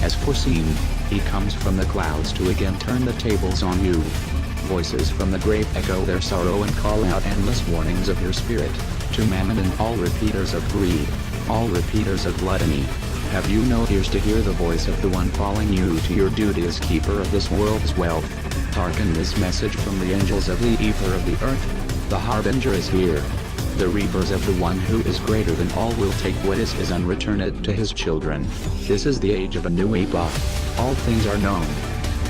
As foreseen, he comes from the clouds to again turn the tables on you. Voices from the grave echo their sorrow and call out endless warnings of your spirit, to Mammon and all repeaters of greed, all repeaters of gluttony. Have you no ears to hear the voice of the one calling you to your duty as keeper of this world's wealth? Hearken this message from the angels of the ether of the earth. The harbinger is here. The reapers of the one who is greater than all will take what is his and return it to his children. This is the age of a new epoch. All things are known.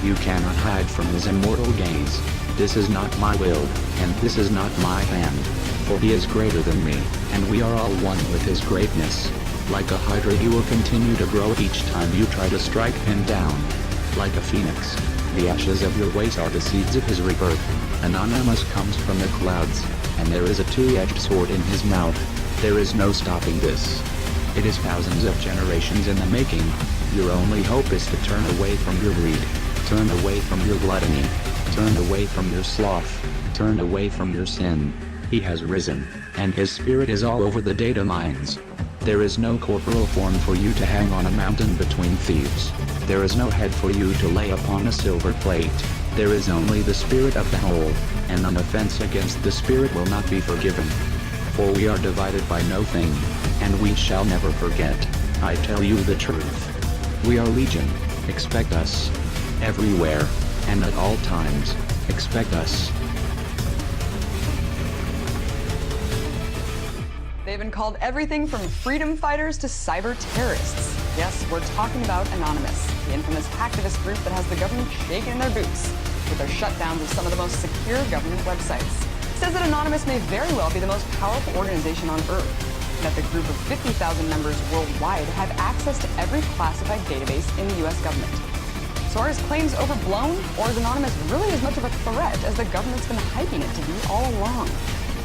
You cannot hide from his immortal gaze. This is not my will, and this is not my hand. For he is greater than me, and we are all one with his greatness. Like a hydra you will continue to grow each time you try to strike him down. Like a phoenix, the ashes of your ways are the seeds of his rebirth. Anonymous comes from the clouds, and there is a two-edged sword in his mouth. There is no stopping this. It is thousands of generations in the making. Your only hope is to turn away from your greed. Turn away from your gluttony. Turn away from your sloth. Turn away from your sin. He has risen, and his spirit is all over the data mines. There is no corporal form for you to hang on a mountain between thieves. There is no head for you to lay upon a silver plate. There is only the spirit of the whole, and an offense against the spirit will not be forgiven. For we are divided by no thing, and we shall never forget. I tell you the truth. We are legion. Expect us. Everywhere, and at all times, expect us. They've been called everything from freedom fighters to cyber terrorists. Yes, we're talking about Anonymous, the infamous hacktivist group that has the government shaking in their boots with their shutdowns of some of the most secure government websites. It says that Anonymous may very well be the most powerful organization on Earth, and that the group of 50,000 members worldwide have access to every classified database in the US government. So are his claims overblown, or is Anonymous really as much of a threat as the government's been hyping it to be all along?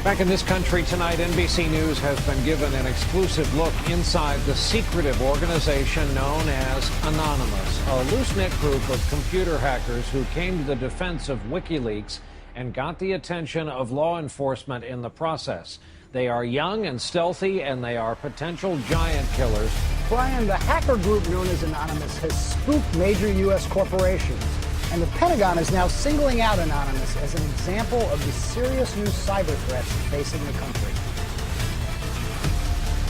Back in this country tonight, NBC News has been given an exclusive look inside the secretive organization known as Anonymous, a loose-knit group of computer hackers who came to the defense of WikiLeaks and got the attention of law enforcement in the process. They are young and stealthy, and they are potential giant killers. Brian, the hacker group known as Anonymous has spooked major U.S. corporations. And the Pentagon is now singling out Anonymous as an example of the serious new cyber threats facing the country.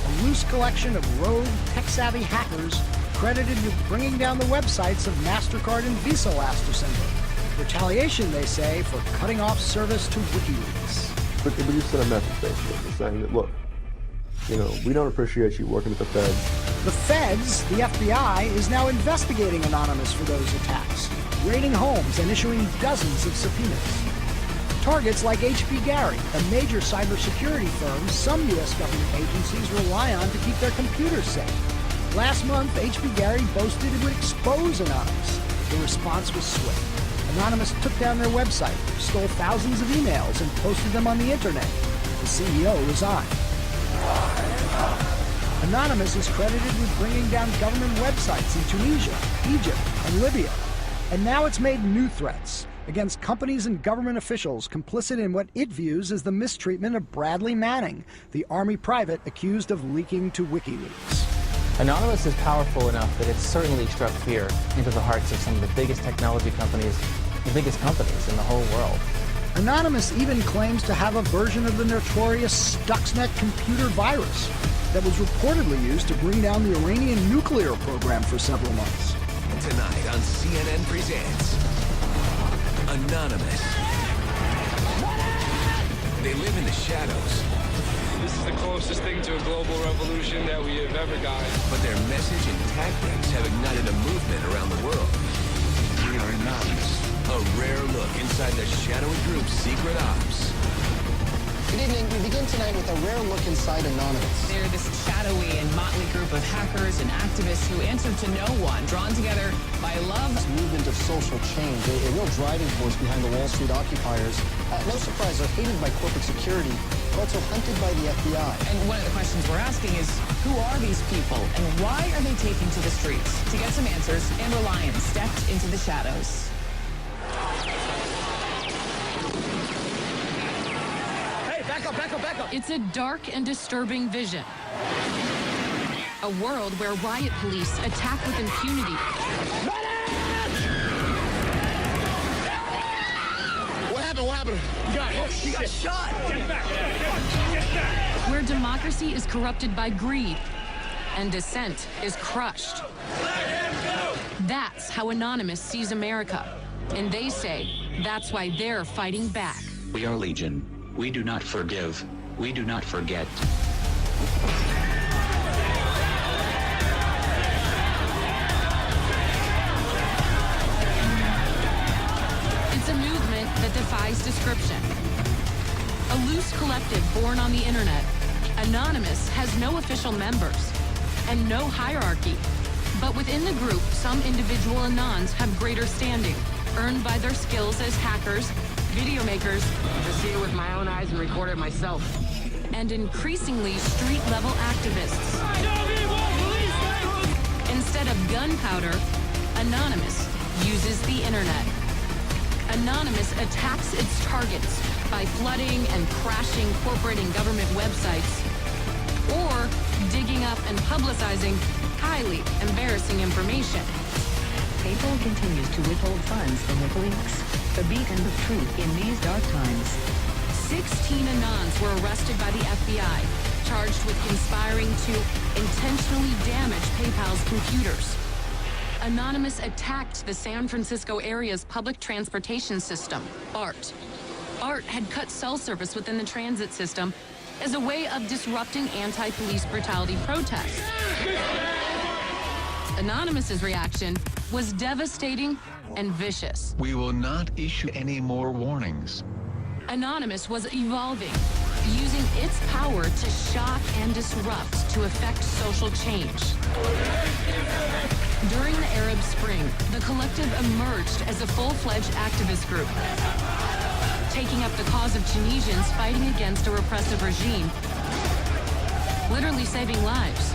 A loose collection of rogue, tech-savvy hackers credited with bringing down the websites of MasterCard and Visa last December. Retaliation, they say, for cutting off service to WikiLeaks. But you sent a message, basically, saying that, look, we don't appreciate you working with the Feds. The Feds, the FBI, is now investigating Anonymous for those attacks, raiding homes and issuing dozens of subpoenas. Targets like H.B. Gary, a major cybersecurity firm some U.S. government agencies rely on to keep their computers safe. Last month, H.B. Gary boasted it would expose Anonymous. The response was swift. Anonymous took down their website, stole thousands of emails, and posted them on the internet. The CEO resigned. Anonymous is credited with bringing down government websites in Tunisia, Egypt, and Libya. And now it's made new threats against companies and government officials complicit in what it views as the mistreatment of Bradley Manning, the Army private accused of leaking to WikiLeaks. Anonymous is powerful enough that it's certainly struck fear into the hearts of some of the biggest technology companies, the biggest companies in the whole world. Anonymous even claims to have a version of the notorious Stuxnet computer virus that was reportedly used to bring down the Iranian nuclear program for several months. Tonight on CNN Presents Anonymous. They live in the shadows. This is the closest thing to a global revolution that we have ever gotten. But their message and tactics have ignited a movement around the world. We are Anonymous. A rare look inside the shadowy group's secret ops. Good evening. We begin tonight with a rare look inside Anonymous. They're this shadowy and motley group of hackers and activists who answer to no one, drawn together by love. This movement of social change, a real driving force behind the Wall Street occupiers. No surprise, they're hated by corporate security, but also hunted by the FBI. And one of the questions we're asking is, who are these people, and why are they taking to the streets? To get some answers, Amber Lyons stepped into the shadows. Back up. It's a dark and disturbing vision. A world where riot police attack with impunity. What happened? What happened? He got shot. Get back. Get back. Where democracy is corrupted by greed and dissent is crushed. That's how Anonymous sees America. And they say that's why they're fighting back. We are Legion. We do not forgive. We do not forget. It's a movement that defies description. A loose collective born on the internet, Anonymous has no official members and no hierarchy. But within the group, some individual Anons have greater standing, earned by their skills as hackers, video makers, to see it with my own eyes and record it myself, and increasingly street-level activists. Instead of gunpowder, Anonymous uses the internet. Anonymous attacks its targets by flooding and crashing corporate and government websites, or digging up and publicizing highly embarrassing information. PayPal continues to withhold funds from WikiLeaks. The beacon of truth in these dark times. 16 Anons were arrested by the FBI, charged with conspiring to intentionally damage PayPal's computers. Anonymous attacked the San Francisco area's public transportation system, BART. BART had cut cell service within the transit system as a way of disrupting anti-police brutality protests. Anonymous's reaction was devastating and vicious. We will not issue any more warnings. Anonymous was evolving, using its power to shock and disrupt to effect social change. During the Arab Spring, the collective emerged as a full-fledged activist group, taking up the cause of Tunisians fighting against a repressive regime, literally saving lives.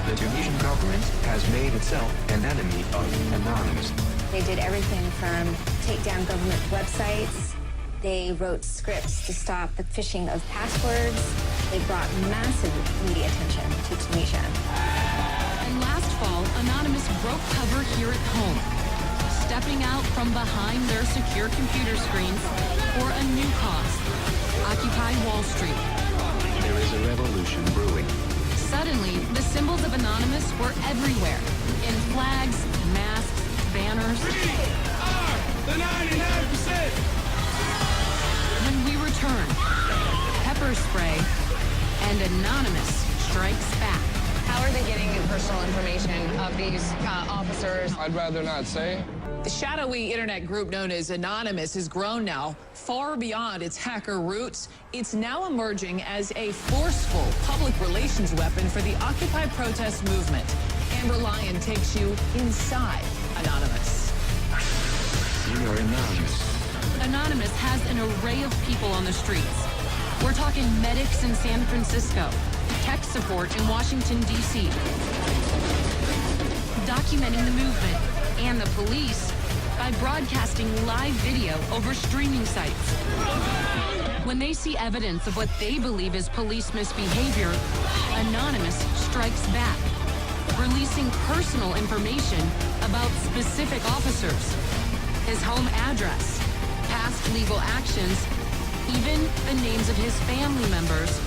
The Tunisian government has made itself an enemy of Anonymous. They did everything from take down government websites. They wrote scripts to stop the phishing of passwords. They brought massive media attention to Tunisia. And last fall, Anonymous broke cover here at home, stepping out from behind their secure computer screens for a new cause, Occupy Wall Street. There is a revolution brewing. Suddenly, the symbols of Anonymous were everywhere, in flags, masks, banners. We are the 99%! When we return, pepper spray and Anonymous strikes back. How are they getting personal information of these officers? I'd rather not say. The shadowy internet group known as Anonymous has grown now far beyond its hacker roots. It's now emerging as a forceful public relations weapon for the Occupy protest movement. Amber Lyon takes you inside Anonymous. We are Anonymous. Anonymous has an array of people on the streets. We're talking medics in San Francisco, tech support in Washington, D.C., documenting the movement, and the police by broadcasting live video over streaming sites. When they see evidence of what they believe is police misbehavior, Anonymous strikes back, releasing personal information about specific officers, his home address, past legal actions, even the names of his family members,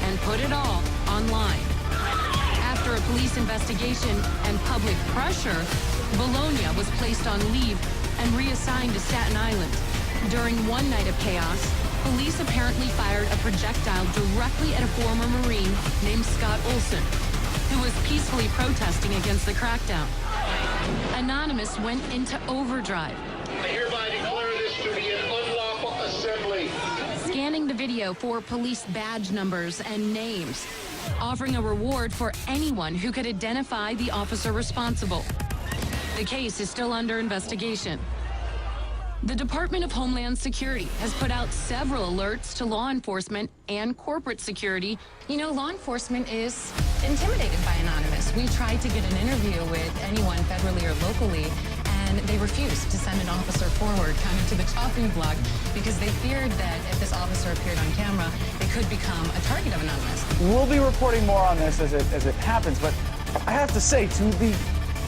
and put it all online. After a police investigation and public pressure, Bologna was placed on leave and reassigned to Staten Island. During one night of chaos, police apparently fired a projectile directly at a former Marine named Scott Olson, who was peacefully protesting against the crackdown. Anonymous went into overdrive. I hereby declare this to be an unlawful assembly. Scanning the video for police badge numbers and names, offering a reward for anyone who could identify the officer responsible. The case is still under investigation. The Department of Homeland Security has put out several alerts to law enforcement and corporate security. You know, law enforcement is intimidated by Anonymous. We tried to get an interview with anyone federally or locally, and they refused to send an officer forward kind of to the chopping block because they feared that if this officer appeared on camera, they could become a target of Anonymous. We'll be reporting more on this as it happens, but I have to say, to the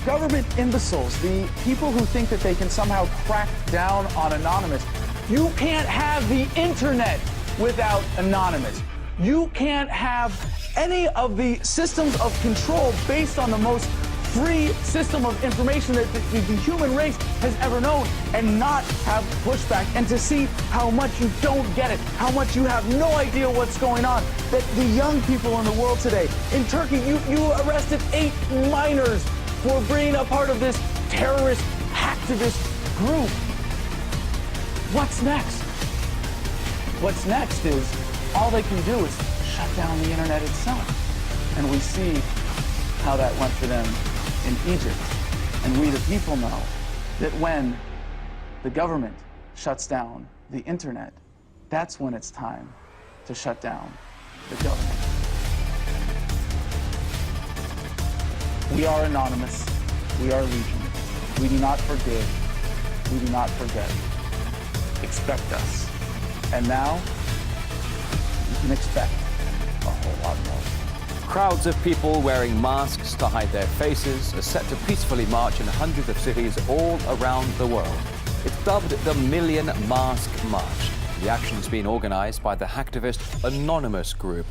government imbeciles, the people who think that they can somehow crack down on Anonymous, you can't have the internet without Anonymous. You can't have any of the systems of control based on the most free system of information that the human race has ever known and not have pushback, and to see how much you don't get it, how much you have no idea what's going on, that the young people in the world today, in Turkey, you arrested 8 minors for being a part of this terrorist hacktivist group. What's next? What's next is all they can do is shut down the internet itself. And we see how that went for them in Egypt. And we the people know that when the government shuts down the internet, that's when it's time to shut down the government. We are Anonymous. We are Legion. We do not forgive. We do not forget. Expect us. And now, you can expect a whole lot more. Crowds of people wearing masks to hide their faces are set to peacefully march in hundreds of cities all around the world. It's dubbed the Million Mask March. The action's been organized by the hacktivist Anonymous group.